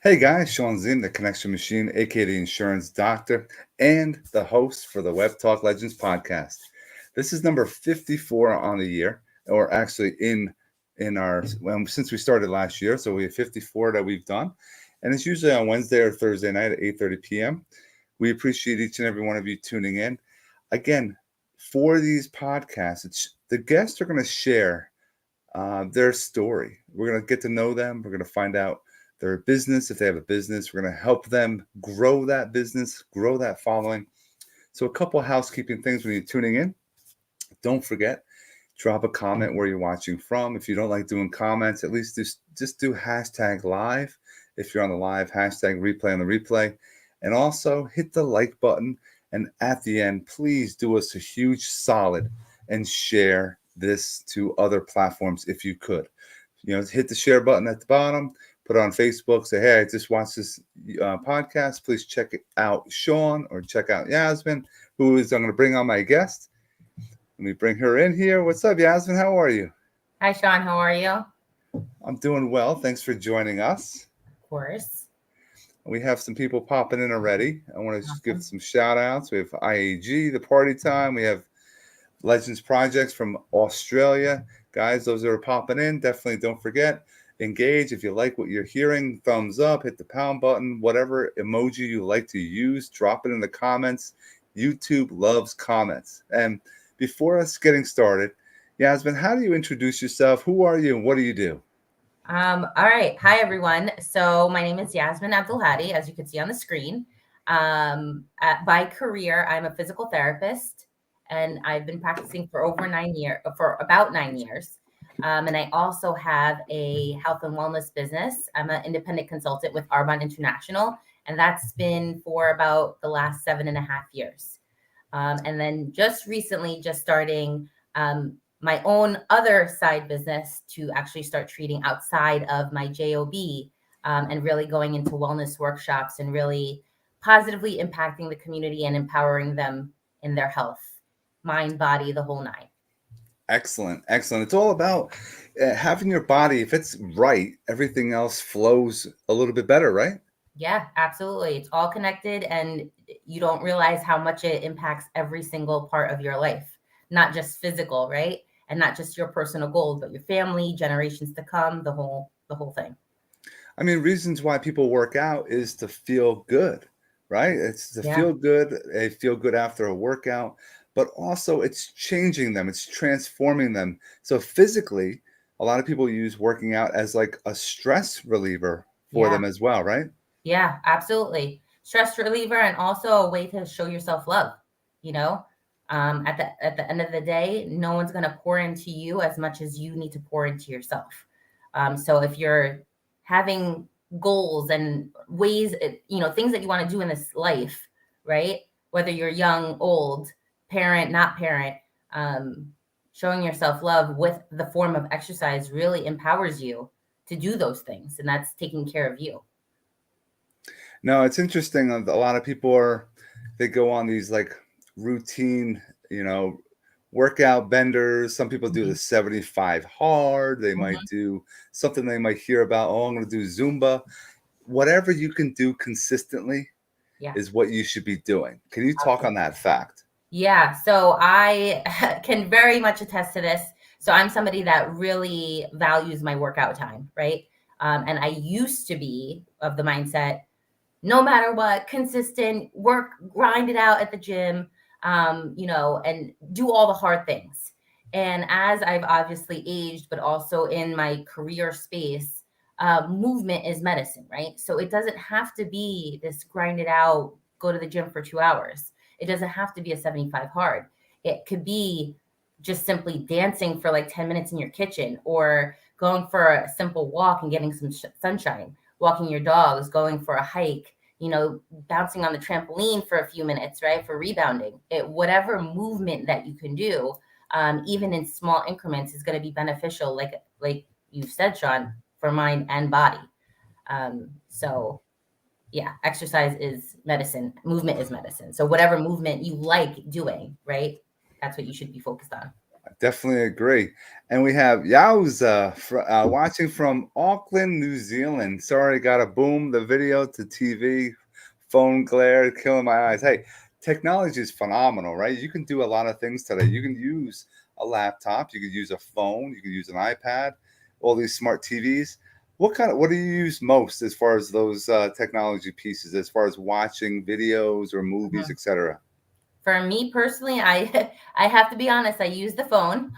Hey guys, Shawn Ziem, the Connection Machine, aka the Insurance Doctor, and the host for the Webtalk Legends Podcast. This is number 54 on the year, or actually in our since we started last year, so we have 54 that we've done, and it's usually on Wednesday or Thursday night at 8:30 p.m. We appreciate each and every one of you tuning in. Again, for these podcasts, the guests are going to share their story. We're going to get to know them. We're going to find out their business. If they have a business, we're going to help them grow that business, grow that following. So a couple of housekeeping things when you're tuning in. Don't forget, drop a comment where you're watching from. If you don't like doing comments, at least just do hashtag live. If you're on the live, hashtag replay on the replay. And also hit the like button. And at the end, please do us a huge solid and share this to other platforms if you could. Hit the share button at the bottom, put it on Facebook, say, hey, I just watched this podcast. Please check it out, Shawn, or check out Yasmin, I'm going to bring on my guest. Let me bring her in here. What's up, Yasmin? How are you? Hi, Shawn. How are you? I'm doing well. Thanks for joining us. Of course. We have some people popping in already. I want to just give some shout outs. We have IAG, the Party Time. We have Legends Projects from Australia. Guys, those that are popping in, definitely don't forget, engage. If you like what you're hearing, thumbs up, hit the pound button, whatever emoji you like to use, drop it in the comments. YouTube loves comments. And before us getting started, Yasmin, how do you introduce yourself? Who are you and what do you do? All right. Hi, everyone. So my name is Yasmin Abd Elhady, as you can see on the screen. By career, I'm a physical therapist, and I've been practicing for about 9 years. And I also have a health and wellness business. I'm an independent consultant with Arbonne International, and that's been for about the last 7.5 years. And then just recently, just starting my own other side business to actually start treating outside of my JOB, and really going into wellness workshops and really positively impacting the community and empowering them in their health, mind, body, the whole nine. Excellent. It's all about having your body, if it's right, everything else flows a little bit better, right? Yeah, absolutely. It's all connected, and you don't realize how much it impacts every single part of your life, not just physical, right? And not just your personal goals, but your family, generations to come, the whole thing. I mean, reasons why people work out is to feel good, right? It's to feel good. They feel good after a workout, but also it's changing them. It's transforming them. So physically, a lot of people use working out as like a stress reliever for them as well, right? Yeah, absolutely. Stress reliever, and also a way to show yourself love. At the end of the day, no one's going to pour into you as much as you need to pour into yourself. So if you're having goals and ways, things that you want to do in this life, right? Whether you're young, old, parent, not parent, showing yourself love with the form of exercise really empowers you to do those things. And that's taking care of you. No, it's interesting. A lot of people they go on these like routine, workout benders. Some people do the 75 hard. They might do something they might hear about. Oh, I'm going to do Zumba. Whatever you can do consistently is what you should be doing. Can you talk on that fact? Yeah. So I can very much attest to this. So I'm somebody that really values my workout time, right? And I used to be of the mindset, no matter what, consistent work, grind it out at the gym, and do all the hard things. And as I've obviously aged, but also in my career space, movement is medicine, right? So it doesn't have to be this grind it out, go to the gym for 2 hours. It doesn't have to be a 75 hard. It could be just simply dancing for like 10 minutes in your kitchen, or going for a simple walk and getting some sunshine, walking your dogs, going for a hike, bouncing on the trampoline for a few minutes, right? For rebounding. Whatever movement that you can do, even in small increments, is going to be beneficial, like you said, Shawn, for mind and body. So yeah, exercise is medicine. Movement is medicine. So whatever movement you like doing, right? That's what you should be focused on. Definitely agree. And we have Yowza watching from Auckland, New Zealand. Sorry, got to boom the video to TV, phone glare, killing my eyes. Hey, technology is phenomenal, right? You can do a lot of things today. You can use a laptop, you can use a phone, you can use an iPad, all these smart TVs. What do you use most as far as those technology pieces, as far as watching videos or movies, Mhm. etc.? For me personally, I I have to be honest. I use the phone,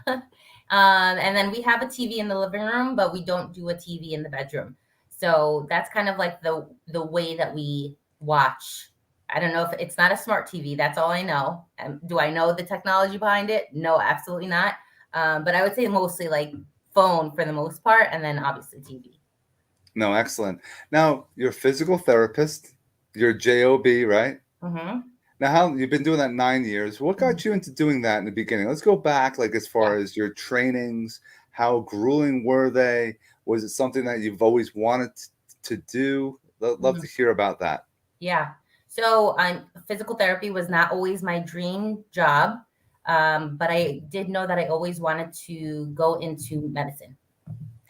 and then we have a TV in the living room, but we don't do a TV in the bedroom. So that's kind of like the way that we watch. I don't know if it's not a smart TV. That's all I know. Do I know the technology behind it? No, absolutely not. But I would say mostly like phone for the most part, and then obviously TV. No, excellent. Now, you're a physical therapist. You're a JOB, right? Hmm. Now, how you've been doing that 9 years? What got you into doing that in the beginning? Let's go back, like as Yeah. far as your trainings. How grueling were they? Was it something that you've always wanted to do? Love to hear about that. Yeah. So physical therapy was not always my dream job, but I did know that I always wanted to go into medicine.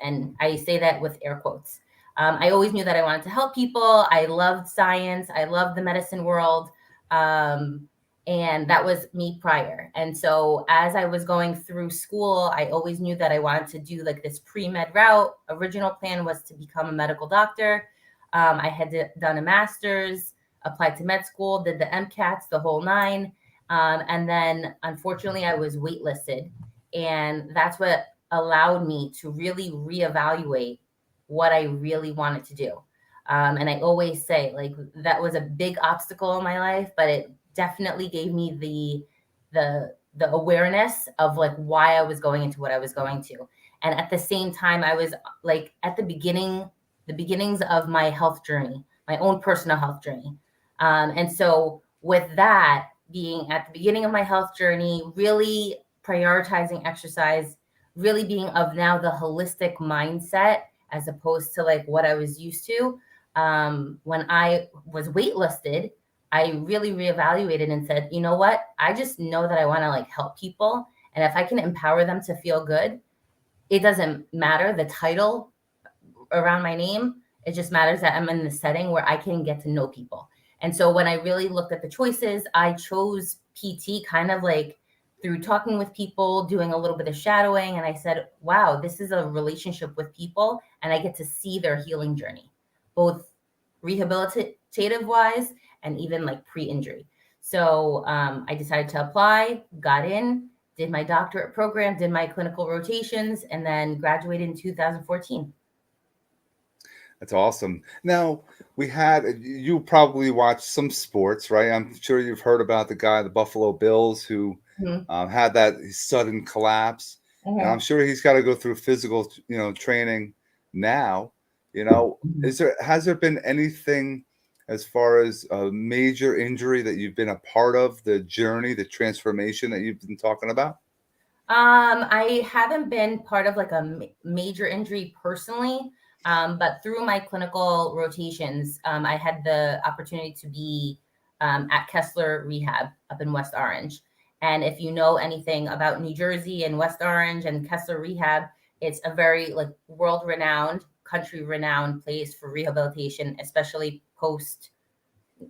And I say that with air quotes. I always knew that I wanted to help people. I loved science. I loved the medicine world. Um, and that was me prior. And so as I was going through school, I always knew that I wanted to do like this pre-med route. Original plan was to become a medical doctor. I had done a master's, applied to med school, did the MCATs, the whole nine. And then unfortunately, I was waitlisted. And that's what allowed me to really reevaluate what I really wanted to do. And I always say, like, that was a big obstacle in my life, but it definitely gave me the awareness of like why I was going into what I was going to. And at the same time, I was like at the beginnings of my health journey, my own personal health journey. And so with that being at the beginning of my health journey, really prioritizing exercise, really being of now the holistic mindset as opposed to like what I was used to. When I was waitlisted, I really reevaluated and said, you know what? I just know that I want to like help people. And if I can empower them to feel good, it doesn't matter the title around my name. It just matters that I'm in the setting where I can get to know people. And so when I really looked at the choices, I chose PT kind of like through talking with people, doing a little bit of shadowing. And I said, wow, this is a relationship with people. And I get to see their healing journey, both rehabilitative wise and even like pre injury. So I decided to apply, got in, did my doctorate program, did my clinical rotations, and then graduated in 2014. That's awesome. Now, you probably watch some sports, right? I'm sure you've heard about the guy, the Buffalo Bills, who Mhm. had that sudden collapse. And I'm Mhm. sure he's got to go through physical, training now. Has there been anything as far as a major injury that you've been a part of, the journey, the transformation that you've been talking about? I haven't been part of like a major injury personally, but through my clinical rotations, I had the opportunity to be at Kessler Rehab up in West Orange. And if you know anything about New Jersey and West Orange and Kessler Rehab, it's a very like world renowned, country renowned place for rehabilitation, especially post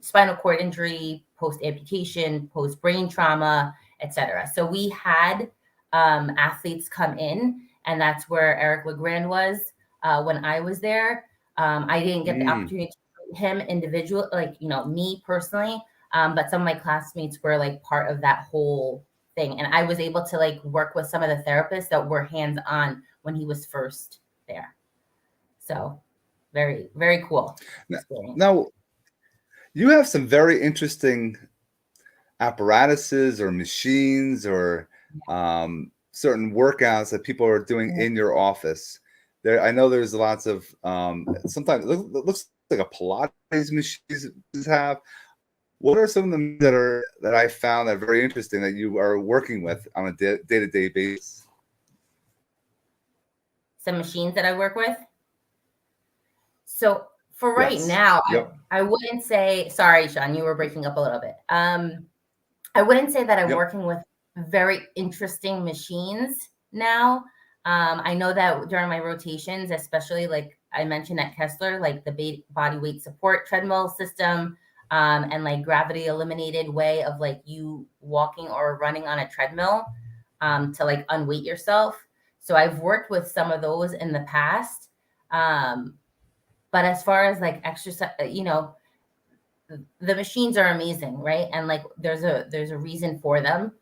spinal cord injury, post amputation, post brain trauma, etc. So we had athletes come in, and that's where Eric LeGrand was when I was there. I didn't get the Mm. opportunity to meet him individual, like me personally, but some of my classmates were like part of that whole thing, and I was able to like work with some of the therapists that were hands on when he was first there. So very very cool N- experience. Now, you have some very interesting apparatuses or machines or certain workouts that people are doing in your office. I know there's lots of sometimes it looks like a Pilates machines have. What are some of them that I found that are very interesting that you are working with on a day-to-day basis? Some machines that I work with. So for right Yes. now, Yep. I wouldn't say, sorry, Shawn, you were breaking up a little bit. I wouldn't say that I'm Yep. working with very interesting machines now. I know that during my rotations, especially like I mentioned at Kessler, like the body weight support treadmill system, and like gravity eliminated way of like you walking or running on a treadmill, to like unweight yourself. So I've worked with some of those in the past. Um, but as far as like exercise, the machines are amazing, right? And like there's a reason for them.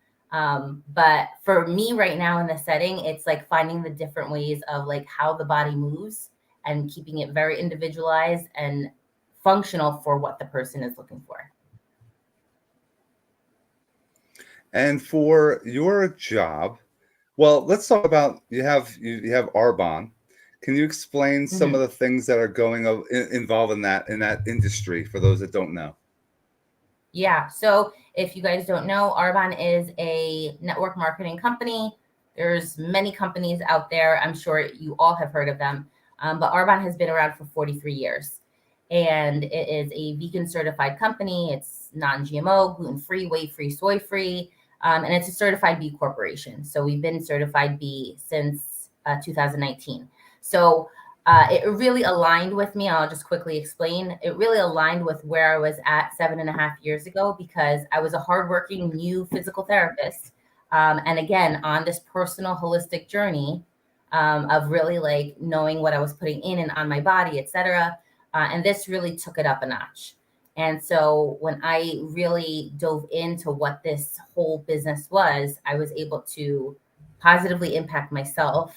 But for me right now in the setting, it's like finding the different ways of like how the body moves and keeping it very individualized and functional for what the person is looking for. And for your job, well, let's talk about you have Arbonne. Can you explain some of Mhm. the things that are involved in that industry for those that don't know? Yeah. So if you guys don't know, Arbonne is a network marketing company. There's many companies out there. I'm sure you all have heard of them. But Arbonne has been around for 43 years. And it is a vegan certified company. It's non-GMO, gluten-free, whey-free, soy-free. And it's a certified B corporation. So we've been certified B since 2019. So it really aligned with me. I'll just quickly explain. It really aligned with where I was at 7.5 years ago because I was a hardworking new physical therapist. And again, on this personal holistic journey of really like knowing what I was putting in and on my body, etc. And this really took it up a notch. And so when I really dove into what this whole business was, I was able to positively impact myself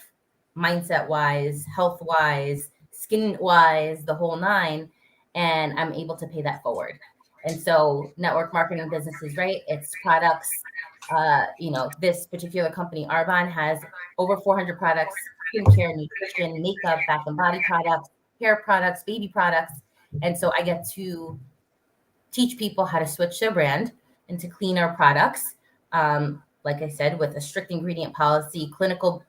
mindset wise, health wise, skin wise, the whole nine. And I'm able to pay that forward. And so network marketing businesses, right? It's products. This particular company, Arbonne, has over 400 products, skincare, nutrition, makeup, bath and body products, hair products, baby products. And so I get to teach people how to switch their brand into cleaner products. Like I said, with a strict ingredient policy, clinical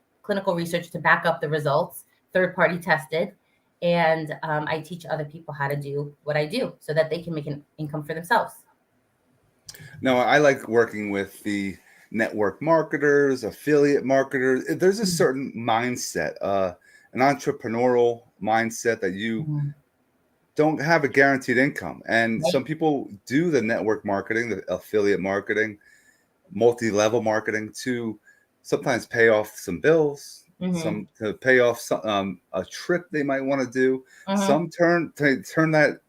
research to back up the results, third party tested, and I teach other people how to do what I do so that they can make an income for themselves. No, I like working with the network marketers, affiliate marketers. There's a Mhm. certain mindset, an entrepreneurial mindset that you Mhm. don't have a guaranteed income. And Right? some people do the network marketing, the affiliate marketing, multi-level marketing to sometimes pay off some bills, Hmm. some to pay off a trip they might want to do. Hmm. Some turn that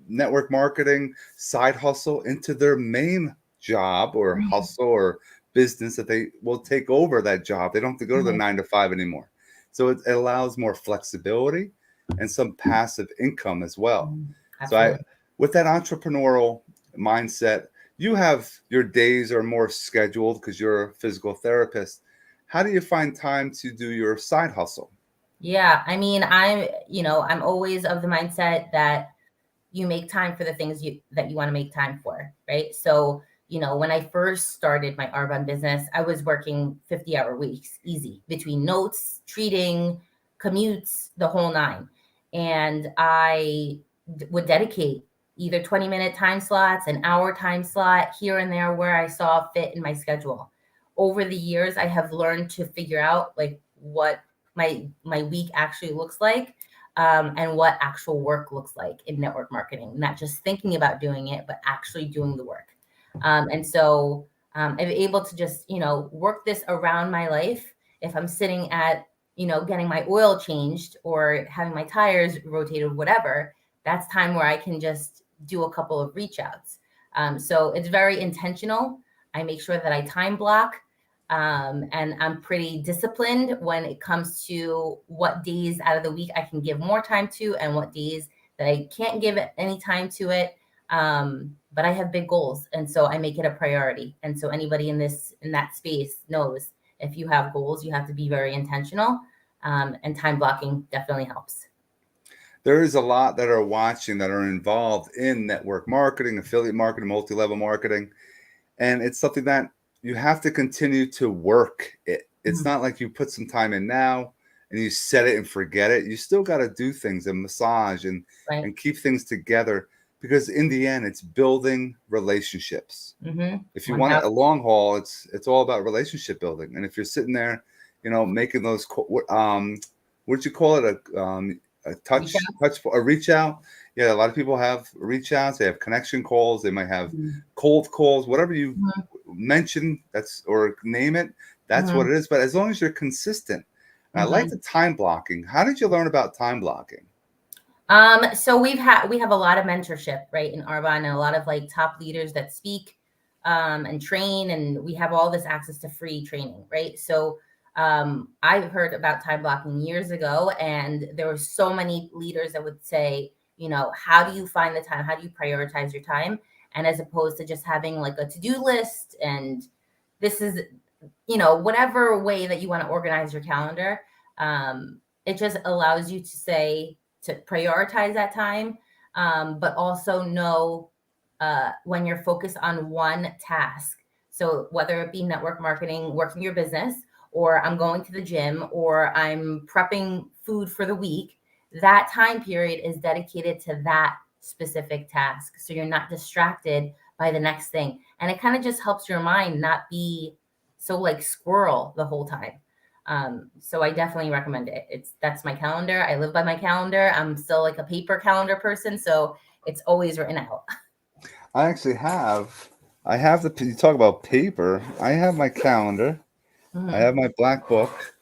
network marketing side hustle into their main job or Hmm. hustle or business that they will take over that job. They don't have to go to the Hmm. 9 to 5 anymore. So it allows more flexibility and some passive income as well. So Absolutely. with that entrepreneurial mindset, you have your days are more scheduled because you're a physical therapist. How do you find time to do your side hustle? Yeah. I mean, I'm always of the mindset that you make time for the things that you want to make time for, right? So, when I first started my Arbonne business, I was working 50-hour weeks, easy, between notes, treating, commutes, the whole nine. And I would dedicate either 20-minute time slots, an hour time slot here and there where I saw fit in my schedule. Over the years, I have learned to figure out like what my week actually looks like, and what actual work looks like in network marketing, not just thinking about doing it, but actually doing the work. And so I'm able to just, work this around my life. If I'm sitting at, getting my oil changed or having my tires rotated, whatever, that's time where I can just do a couple of reach outs. So it's very intentional. I make sure that I time block, and I'm pretty disciplined when it comes to what days out of the week I can give more time to and what days that I can't give any time to it. But I have big goals, and so I make it a priority. And so anybody in that space knows if you have goals, you have to be very intentional, and time blocking definitely helps. There is a lot that are watching that are involved in network marketing, affiliate marketing, multi-level marketing, and it's something that you have to continue to work it. It's Mhm. not like you put some time in now and you set it and forget it. You still got to do things and massage and Right. and keep things together because in the end, it's building relationships. Mm-hmm. If you want it a 1000. long haul, it's all about relationship building. And if you're sitting there, making those, what'd you call it? A Reach a reach out. Yeah, a lot of people have reach outs. They have connection calls. They might have out. cold calls. Whatever you Mm-hmm. mention, that's or name it. That's what Mm-hmm. it is. But as long as you're consistent, and I like Mm-hmm. the time blocking. How did you learn about time blocking? So we have a lot of mentorship, right, in Arbonne, and a lot of like top leaders that speak and train, and we have all this access to free training, right? So I heard about time blocking years ago, and there were so many leaders that would say, how do you find the time? How do you prioritize your time? And as opposed to just having like a to-do list, and this is, whatever way that you want to organize your calendar, it just allows you to say, to prioritize that time, but also know when you're focused on one task. So whether it be network marketing, working your business, or I'm going to the gym, or I'm prepping food for the week, that time period is dedicated to that specific task. So you're not distracted by the next thing. And it kind of just helps your mind not be so like squirrel the whole time. So I definitely recommend it. That's my calendar. I live by my calendar. I'm still like a paper calendar person, so it's always written out. I actually have. I have you talk about paper. I have my calendar. I Hmm. have my black book.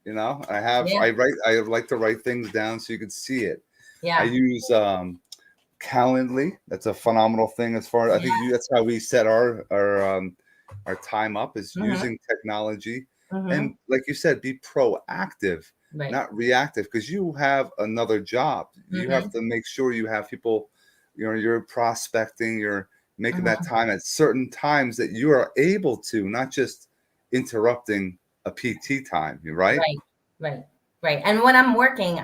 Yeah, I like to write things down so you can see it. I yeah, use Calendly. That's a phenomenal thing as far as I think yeah. that's how we set our time up is Hmm. using technology. Hmm. And like you said, be proactive, Right. not reactive, because you have another job. You have Hmm. to make sure you have people, you're prospecting, you're making that Hmm. time at certain times that you are able to, not just interrupting a PT time, right? Right, right, right. And when I'm working,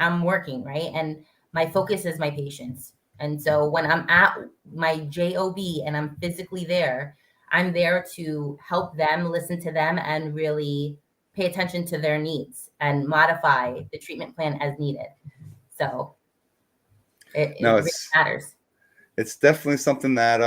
right? And my focus is my patients. And so when I'm at my job and I'm physically there, I'm there to help them, listen to them, and really pay attention to their needs and modify the treatment plan as needed. So it No, really matters. it's definitely something that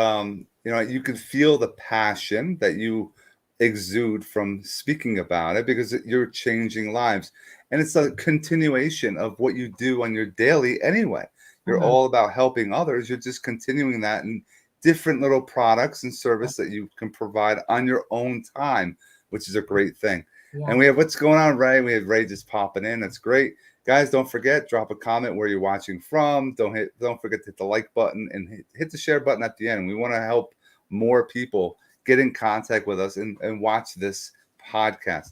you can feel the passion that you exude from speaking about it because you're changing lives, and it's a continuation of what you do on your daily anyway. You're Hmm. all about helping others. You're just continuing that in different little products and service that you can provide on your own time, which is a great thing. And Yeah. we have what's going on, Ray. We have Ray just popping in. That's great. Guys, don't forget, drop a comment where you're watching from. Don't forget to hit the like button and hit the share button at the end. We want to help more people get in contact with us and watch this podcast.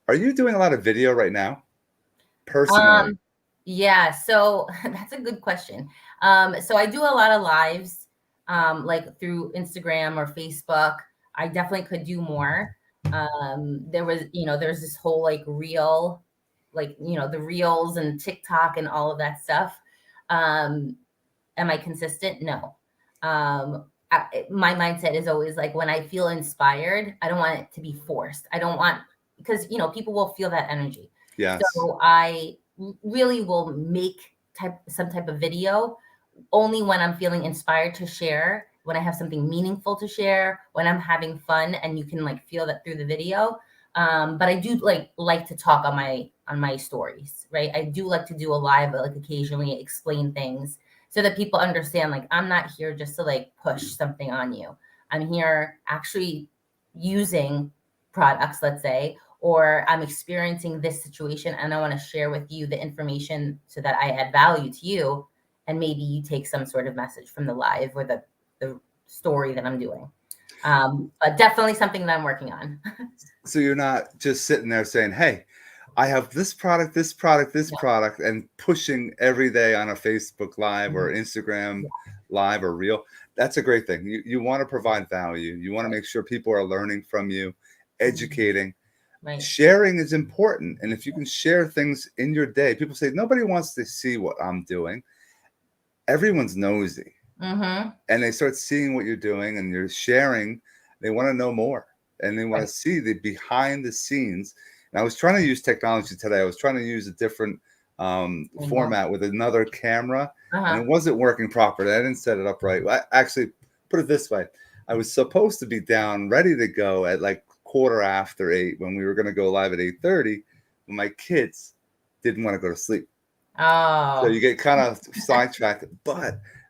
Are you doing a lot of video right now? Personally? Um, yeah, so that's a good question. So I do a lot of lives, like through Instagram or Facebook. I definitely could do more. There's this whole like reel, like, the reels and TikTok and all of that stuff. Um, am I consistent? No. My mindset is always like when I feel inspired, I don't want it to be forced. I don't want, because people will feel that energy. Yes. So I really will make some type of video only when I'm feeling inspired to share, when I have something meaningful to share, when I'm having fun, and you can like feel that through the video. But I do like to talk on my stories, right? I do like to do a live, like occasionally explain things so that people understand, like, I'm not here just to like push something on you. I'm here actually using products, let's say, or I'm experiencing this situation and I want to share with you the information so that I add value to you, and maybe you take some sort of message from the live or the story that I'm doing. But definitely something that I'm working on. So you're not just sitting there saying, "Hey, I have this product, this product, this No. product," and pushing every day on a Facebook Live or Mhm. Instagram Yeah, Live or Reel. That's a great thing. You want to provide value. You want to right. make sure people are learning from you, Mhm. educating. Right. Sharing is important. And if you can share things in your day, people say, nobody wants to see what I'm doing. Everyone's nosy. Mm-hmm. And they start seeing what you're doing and you're sharing. They want to know more and they want to Right. see the behind the scenes. And I was trying to use technology today. I was trying to use a different format with another camera, and Uh-huh. it wasn't working properly. I didn't set it up right. I actually put it this way: I was supposed to be down, ready to go at like 8:15 when we were going to go live at 8:30. When my kids didn't want to go to sleep, so Oh. you get kind of sidetracked.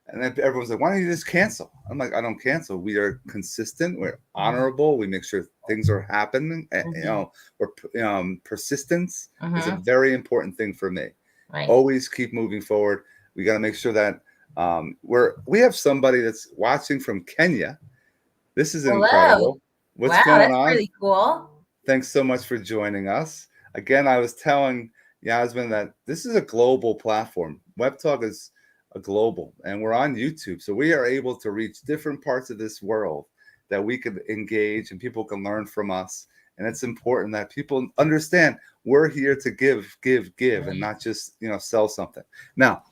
And then everyone's like, "Why don't you just cancel?" I'm like, "I don't cancel. We are consistent. We're honorable. We make sure things are happening. Mhm. Or persistence is a Mhm. very important thing for me. Right. Always keep moving forward. We got to make sure that we have somebody that's watching from Kenya. This is Hello. incredible. What's Wow, going that's on? really cool. Thanks so much for joining us. Again, I was telling Yasmin that this is a global platform. Web Talk is a global, and we're on YouTube. So we are able to reach different parts of this world that we could engage and people can learn from us. And it's important that people understand we're here to give, and Right. not just, sell something. Now,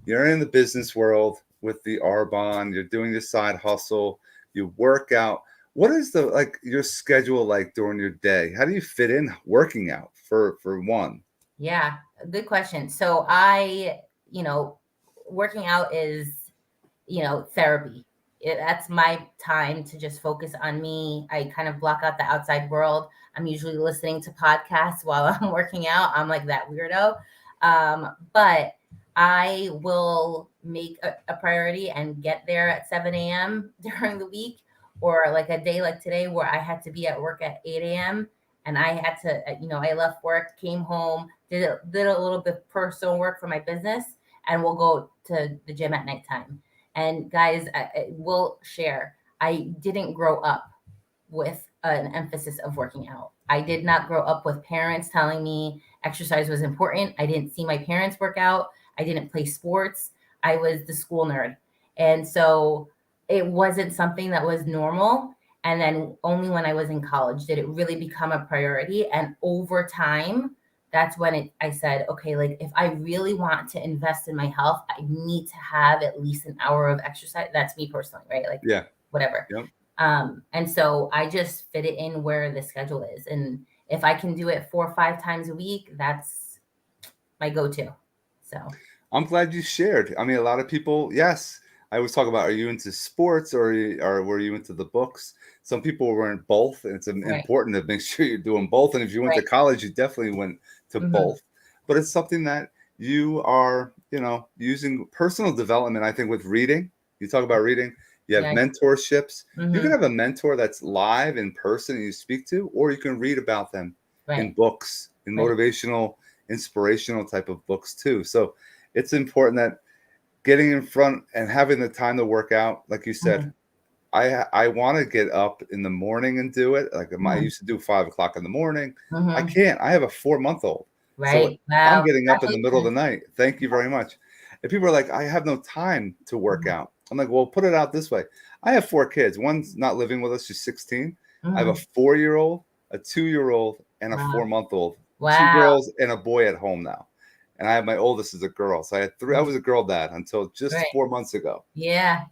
you're in the business world with the Arbonne, you're doing your side hustle, you work out. What is your schedule like during your day? How do you fit in working out for one? Yeah, good question. So you know, working out is, therapy. That's my time to just focus on me. I kind of block out the outside world. I'm usually listening to podcasts while I'm working out. I'm like that weirdo. But I will make a priority and get there at 7 a.m. during the week, or like a day like today where I had to be at work at 8 a.m. and I had to, I left work, came home, did a little bit of personal work for my business, and we'll go to the gym at nighttime. And guys, I will share, I didn't grow up with an emphasis of working out. I did not grow up with parents telling me exercise was important. I didn't see my parents work out. I didn't play sports. I was the school nerd. And so it wasn't something that was normal. And then only when I was in college did it really become a priority. And over time, that's when I said, okay, like if I really want to invest in my health, I need to have at least an hour of exercise. That's me personally, right? Like Yeah. whatever. Yep. And so I just fit it in where the schedule is. And if I can do it 4 or 5 times a week, that's my go-to. So I'm glad you shared. I mean, a lot of people, yes. I always talk about, are you into sports or were you into the books? Some people were in both, and it's right, important to make sure you're doing both. And if you went to right. college, you definitely went to Hmm. both. But it's something that you are, using personal development. I think with reading, you talk about reading, you have Yeah. mentorships. You can Hmm. have a mentor that's live in person and you speak to, or you can read about them in Right, books, in right. motivational, inspirational type of books too. So it's important that getting in front and having the time to work out, like you said, Hmm. I want to get up in the morning and do it. Like I Hmm. used to do 5 o'clock in the morning. I Hmm. can't. I have a 4-month-old, so Right. Wow. I'm getting up in the middle of the Congratulations. night. Thank you very much. And people are like, I have no time to work Hmm. out. I'm like, well, put it out this way. I have 4 kids. One's not living with us; she's 16. I have a Hmm. 4-year-old, a 2-year-old, and a Wow. 4-month-old. Two Wow. girls and a boy at home now. And I have my oldest is a girl. So I had three. I Mhm. was a girl dad until just Right. 4 months ago. Yeah.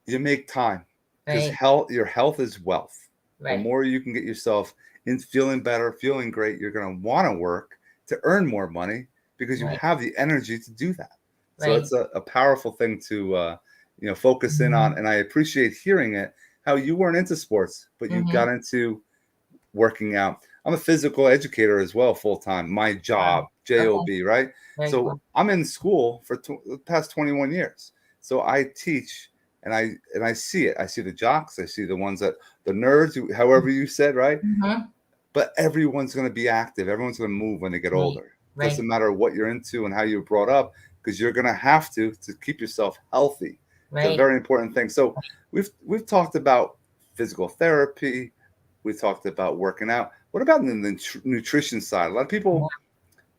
You make time because Right. your health is wealth. The Right. more you can get yourself in feeling better, feeling great, you're going to want to work to earn more money because you Right. have the energy to do that. So Right. it's a powerful thing to focus in Hmm. on. And I appreciate hearing it. How you weren't into sports, but you Hmm. got into working out. I'm a physical educator as well, full time. My Wow. job, Okay. job, right? Very So cool. I'm in school for the past 21 years. So I teach, and I see it. I see the jocks. I see the ones that the nerds, however you said, right? Hmm. But everyone's going to be active. Everyone's going to move when they get Right. older. Right. Doesn't matter what you're into and how you're brought up, because you're going to have to keep yourself healthy. It's a Right. very important thing. So we've talked about physical therapy. We talked about working out. What about the nutrition side? A lot of people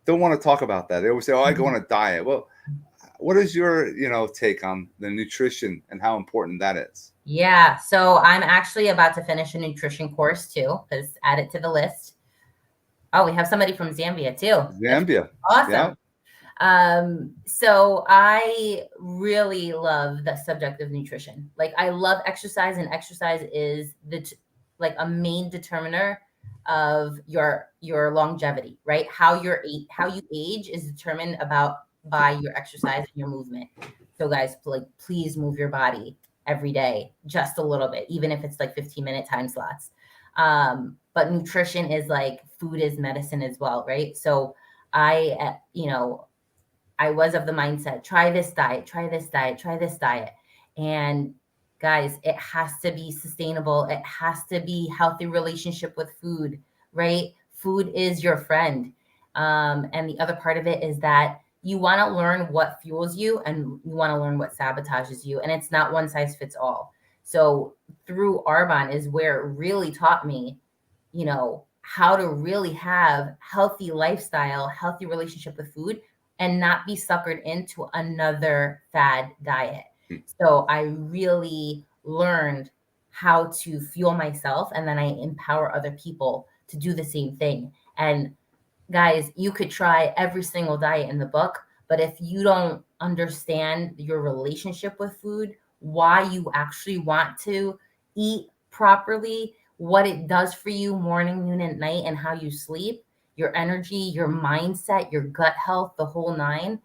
don't want to talk about that. They always say, "Oh, I go Mhm. on a diet." Well, what is your take on the nutrition and how important that is? Yeah. So I'm actually about to finish a nutrition course too, because add it to the list. Oh, we have somebody from Zambia too. That's Zambia. Yeah. awesome. So I really love the subject of nutrition. Like I love exercise, and exercise is like a main determiner of your longevity, right? How you age is determined about by your exercise and your movement. So guys, like please move your body every day, just a little bit, even if it's like 15-minute time slots. But nutrition is like food is medicine as well, right? So I was of the mindset, try this diet, try this diet, try this diet. And guys, it has to be sustainable. It has to be healthy relationship with food, right? Food is your friend. And the other part of it is that you want to learn what fuels you and you want to learn what sabotages you. And it's not one size fits all. So through Arbonne is where it really taught me, how to really have healthy lifestyle, healthy relationship with food and not be suckered into another fad diet. So I really learned how to fuel myself and then I empower other people to do the same thing. And guys, you could try every single diet in the book, but if you don't understand your relationship with food, why you actually want to eat properly, what it does for you morning, noon, and night, and how you sleep, your energy, your mindset, your gut health, the whole nine,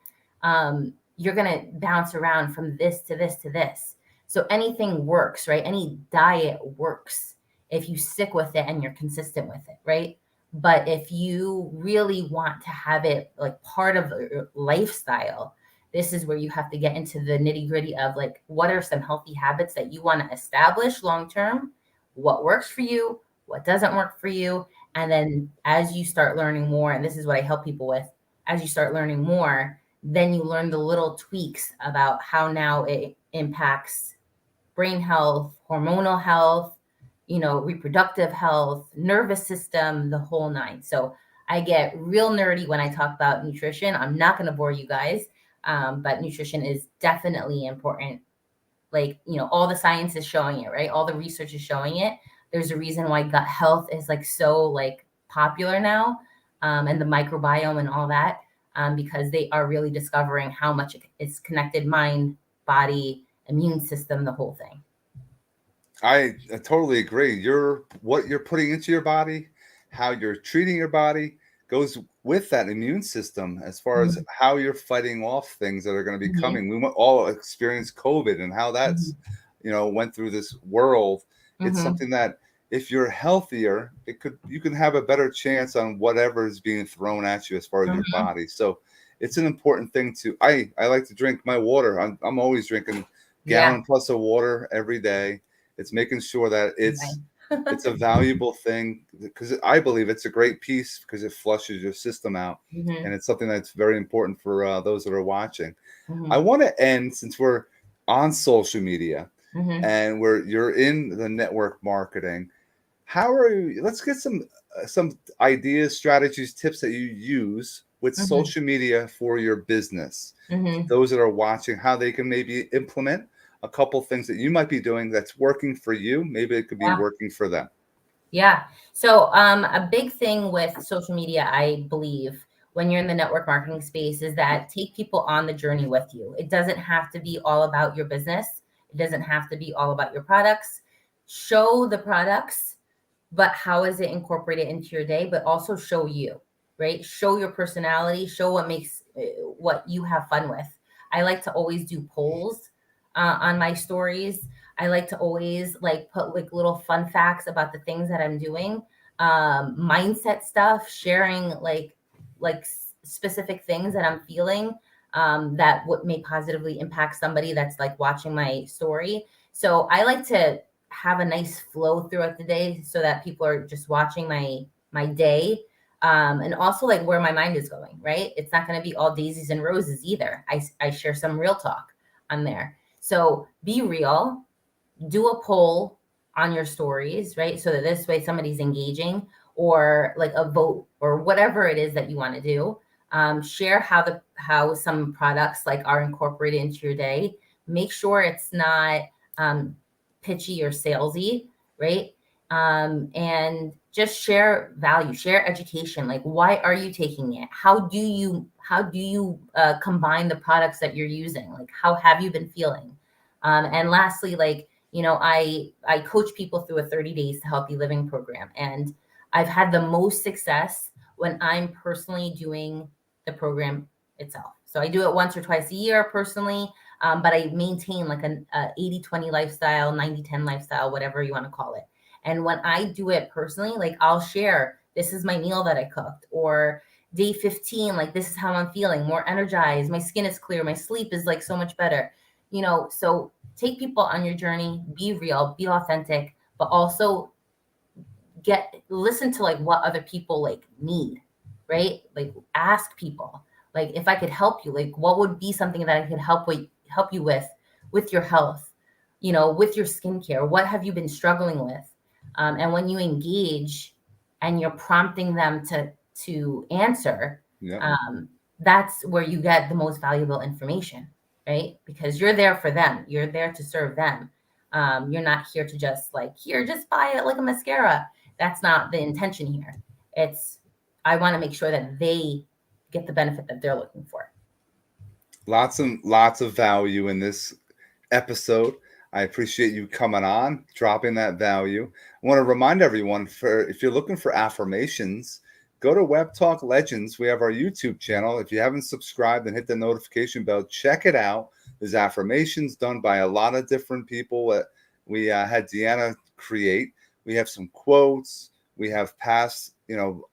you're going to bounce around from this to this to this. So anything works, right? Any diet works if you stick with it and you're consistent with it, right? But if you really want to have it like part of your lifestyle, this is where you have to get into the nitty gritty of like, what are some healthy habits that you want to establish long term? What works for you? What doesn't work for you? And then as you start learning more, and this is what I help people with, as you start learning more, then you learn the little tweaks about how now it impacts brain health, hormonal health, reproductive health, nervous system, the whole nine. So I get real nerdy when I talk about nutrition. I'm not going to bore you guys, but nutrition is definitely important. Like, all the science is showing it, right? All the research is showing it. There's a reason why gut health is like so like popular now, and the microbiome and all that, because they are really discovering how much it's connected mind, body, immune system, the whole thing. I totally agree. What you're putting into your body, how you're treating your body goes with that immune system as far as Mhm. how you're fighting off things that are going to be Mhm. coming. All experienced COVID and how that's, Mhm. went through this world. It's Mhm. something that if you're healthier, you can have a better chance on whatever is being thrown at you as far as your Mhm. body. So it's an important thing I like to drink my water. I'm always drinking Yeah. gallon plus of water every day. It's making sure that Right. it's a valuable thing because I believe it's a great piece because it flushes your system out, and Mhm. it's something that's very important for those that are watching. I Mhm. want to end since we're on social media Mhm. and you're in the network marketing. How are you? Let's get some ideas, strategies, tips that you use with Mhm. social media for your business. Mhm. Those that are watching, how they can maybe implement a couple things that you might be doing that's working for you. Maybe it could be Yeah. working for them. Yeah. So, a big thing with social media, I believe, when you're in the network marketing space is that take people on the journey with you. It doesn't have to be all about your business. It doesn't have to be all about your products. Show the products, but how is it incorporated into your day? But also show you, right? Show your personality, show what you have fun with. I like to always do polls on my stories. I like to always like put like little fun facts about the things that I'm doing, mindset stuff, sharing specific things that I'm feeling, that what may positively impact somebody that's like watching my story. So I like to have a nice flow throughout the day so that people are just watching my day, and also like where my mind is going, right? It's not going to be all daisies and roses either. I share some real talk on there. So be real, do a poll on your stories, right? So that this way somebody's engaging, or like a vote or whatever it is that you want to do. Share how some products like are incorporated into your day. Make sure it's not um, pitchy or salesy, right? And just share value, share education. Like, why are you taking it? How do you combine the products that you're using? Like, how have you been feeling? And lastly, like, I coach people through a 30 days to healthy living program. And I've had the most success when I'm personally doing the program itself. So I do it once or twice a year personally, but I maintain like an 80-20 lifestyle, 90-10 lifestyle, whatever you want to call it. And when I do it personally, like I'll share, this is my meal that I cooked, or day 15, like this is how I'm feeling, more energized, my skin is clear, my sleep is like so much better. So take people on your journey, be real, be authentic, but also listen to like what other people like need, right? Like ask people, like if I could help you, like what would be something that I could help you with your health, with your skincare, what have you been struggling with? And when you engage and you're prompting them to answer, Yeah. that's where you get the most valuable information, right? Because you're there for them, you're there to serve them. You're not here to just like, here, just buy it like a mascara. That's not the intention here. It's, I want to make sure that they get the benefit that they're looking for. Lots of value in this episode. I appreciate you coming on, dropping that value. I want to remind everyone, for if you're looking for affirmations, go to Webtalk Legends. We have our YouTube channel. If you haven't subscribed and hit the notification bell, check it out. There's affirmations done by a lot of different people that we had Deanna create. We have some quotes. We have past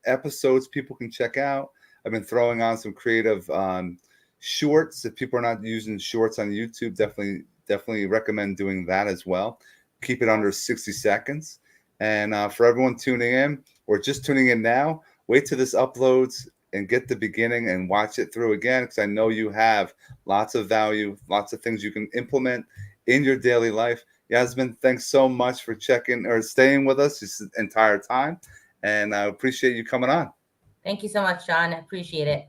episodes people can check out. I've been throwing on some creative shorts. If people are not using shorts on YouTube, definitely recommend doing that as well. Keep it under 60 seconds. And for everyone tuning in or just tuning in now, wait till this uploads and get the beginning and watch it through again, because I know you have lots of value, lots of things you can implement in your daily life. Yasmin, thanks so much for checking or staying with us this entire time. And I appreciate you coming on. Thank you so much, Shawn. I appreciate it.